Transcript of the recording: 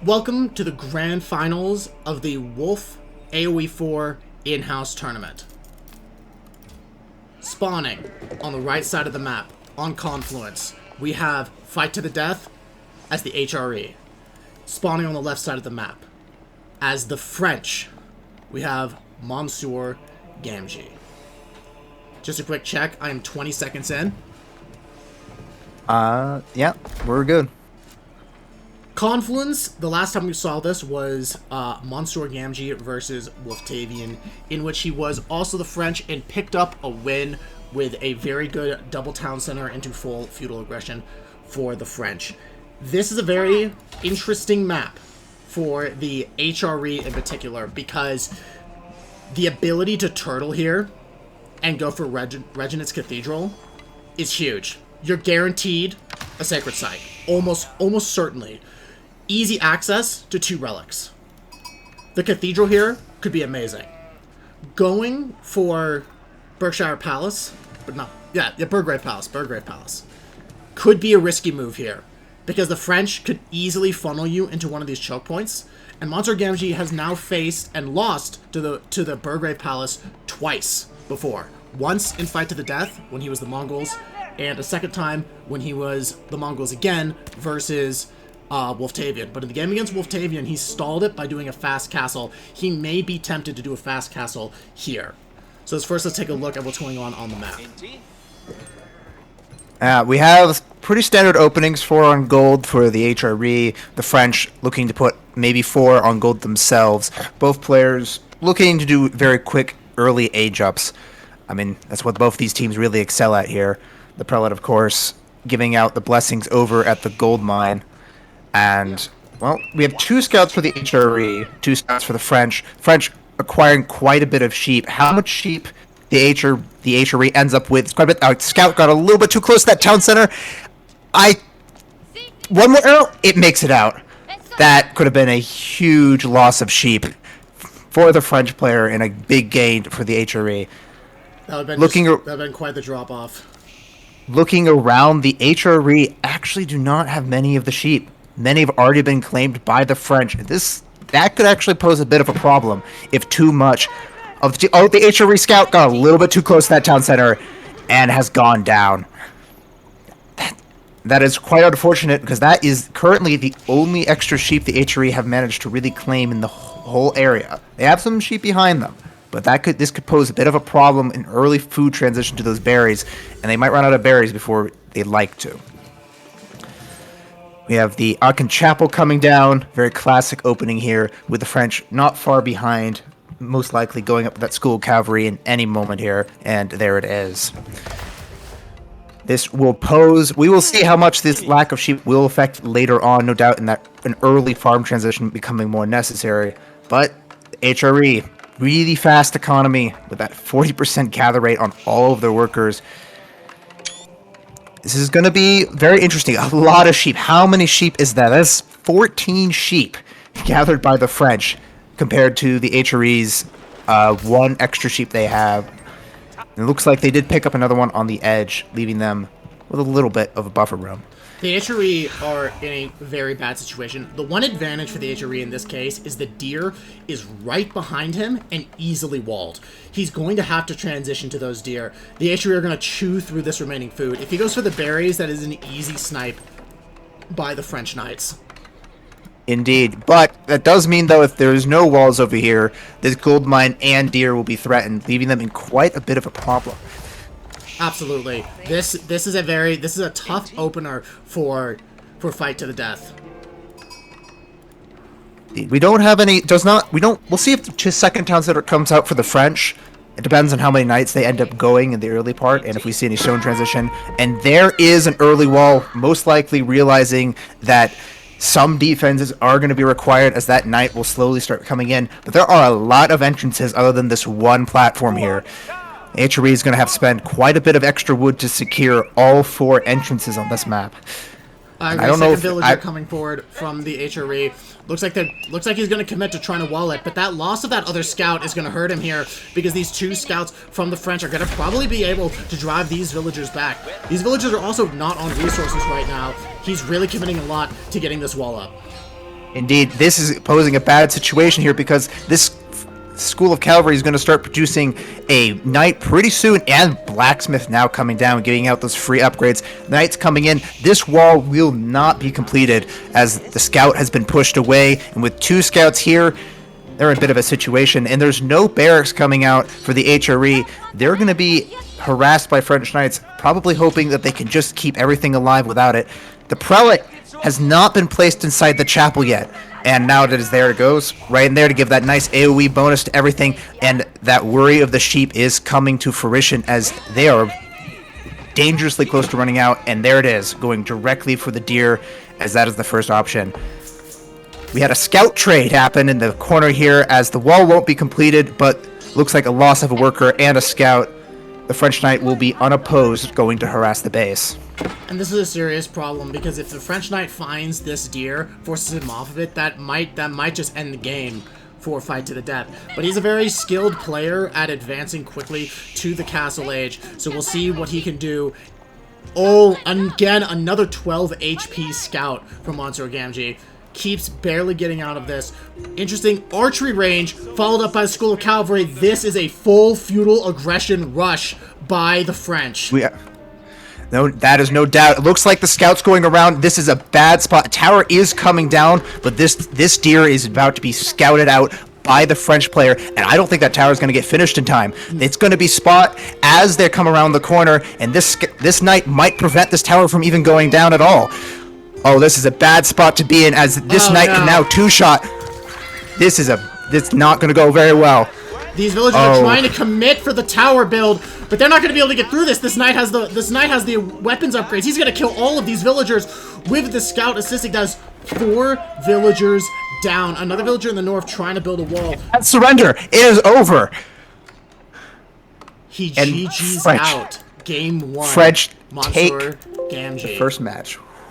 Welcome to the grand finals of the Wolf AoE 4 in-house tournament. Spawning on the right side of the map, on Confluence, we have Fight to the Death as the HRE. Spawning on the left side of the map, as the French, we have Monsieur Gamgee. Just a quick check, I am 20 seconds in. Yeah, we're good. Confluence, the last time we saw this was Monsieur Gamgee versus Wolftavian, in which he was also the French and picked up a win with a very good double town center into full feudal aggression for the French. This is a very interesting map for the HRE in particular, because the ability to turtle here and go for Reginald's Cathedral is huge. You're guaranteed a sacred site, almost certainly. Easy access to 2 relics. The cathedral here could be amazing. Going for Berkshire Palace, but no, yeah, Burgrave Palace, could be a risky move here, because the French could easily funnel you into one of these choke points, and Monsieur Gamgee has now faced and lost to the Burgrave Palace twice before. Once in Fight to the Death, when he was the Mongols, and a second time when he was the Mongols again versus Wolftavian. But in the game against Wolftavian, he stalled it by doing a fast castle. He may be tempted to do a fast castle here. So first, let's take a look at what's going on the map. We have pretty standard openings, 4 on gold for the HRE, the French looking to put maybe 4 on gold themselves. Both players looking to do very quick early age-ups. I mean, that's what both these teams really excel at here. The Prelate, of course, giving out the blessings over at the gold mine. And, well, we have 2 scouts for the HRE, 2 scouts for the French. French acquiring quite a bit of sheep. How much sheep the HRE ends up with? It's quite a bit. Scout got a little bit too close to that town center. One more arrow, it makes it out. That could have been a huge loss of sheep for the French player and a big gain for the HRE. That would have been quite the drop-off. Looking around, the HRE actually do not have many of the sheep. Many have already been claimed by the French. That could actually pose a bit of a problem if too much of the HRE scout got a little bit too close to that town center and has gone down. That is quite unfortunate, because that is currently the only extra sheep the HRE have managed to really claim in the whole area. They have some sheep behind them, but this could pose a bit of a problem in early food transition to those berries, and they might run out of berries before they'd like to. We have the Aachen Chapel coming down, very classic opening here, with the French not far behind, most likely going up with that school cavalry in any moment here, and there it is. This will pose, we will see how much this lack of sheep will affect later on, no doubt, in that an early farm transition becoming more necessary, but HRE, really fast economy with that 40% gather rate on all of their workers. This is going to be very interesting. A lot of sheep. How many sheep is that? That's 14 sheep gathered by the French compared to the HRE's 1 extra sheep they have. It looks like they did pick up another one on the edge, leaving them with a little bit of a buffer room. The HRE are in a very bad situation. The one advantage for the HRE in this case is the deer is right behind him and easily walled. He's going to have to transition to those deer. The HRE are going to chew through this remaining food. If he goes for the berries, that is an easy snipe by the French knights. Indeed, but that does mean, though, if there's no walls over here, this gold mine and deer will be threatened, leaving them in quite a bit of a problem. Absolutely. This is a tough opener for Fight to the Death. We don't have any. We'll see if the second town center comes out for the French. It depends on how many knights they end up going in the early part, and if we see any stone transition. And there is an early wall, most likely realizing that some defenses are going to be required as that knight will slowly start coming in. But there are a lot of entrances other than this one platform here. HRE is going to have to spend quite a bit of extra wood to secure all 4 entrances on this map. I don't know if villager coming forward from the HRE. Looks like he's going to commit to trying to wall it, but that loss of that other scout is going to hurt him here, because these 2 scouts from the French are going to probably be able to drive these villagers back. These villagers are also not on resources right now. He's really committing a lot to getting this wall up. Indeed, this is posing a bad situation here because this School of Cavalry is going to start producing a knight pretty soon, and blacksmith now coming down, giving out those free upgrades. Knights coming in. This wall will not be completed as the scout has been pushed away, and with 2 scouts here, they're in a bit of a situation, and there's no barracks coming out for the HRE. They're going to be harassed by French knights, probably hoping that they can just keep everything alive without it. The prelate has not been placed inside the chapel yet, and now that there it goes, right in there to give that nice AoE bonus to everything, and that worry of the sheep is coming to fruition as they are dangerously close to running out, and there it is, going directly for the deer, as that is the first option. We had a scout trade happen in the corner here, as the wall won't be completed, but looks like a loss of a worker and a scout. The French knight will be unopposed going to harass the base. And this is a serious problem, because if the French knight finds this deer, forces him off of it, that might just end the game for Fight to the Death. But he's a very skilled player at advancing quickly to the castle age, so we'll see what he can do. Oh, again, another 12 HP scout from Monsieur Gamgee. Keeps barely getting out of this. Interesting archery range, followed up by the School of Cavalry. This is a full feudal aggression rush by the French. No, that is no doubt. It looks like the scouts going around. This is a bad spot. A tower is coming down, but this deer is about to be scouted out by the French player, and I don't think that tower is going to get finished in time. It's going to be spot as they come around the corner, and this knight might prevent this tower from even going down at all. Oh, this is a bad spot to be in, as this knight can now 2-shot. This is not going to go very well. These villagers are trying to commit for the tower build, but they're not going to be able to get through this. This knight has the weapons upgrades. He's going to kill all of these villagers with the scout assisting. Does 4 villagers down. Another villager in the north trying to build a wall. Surrender. It is over. He GG's out. Game 1. French Monsieur take Gamgee. the first match.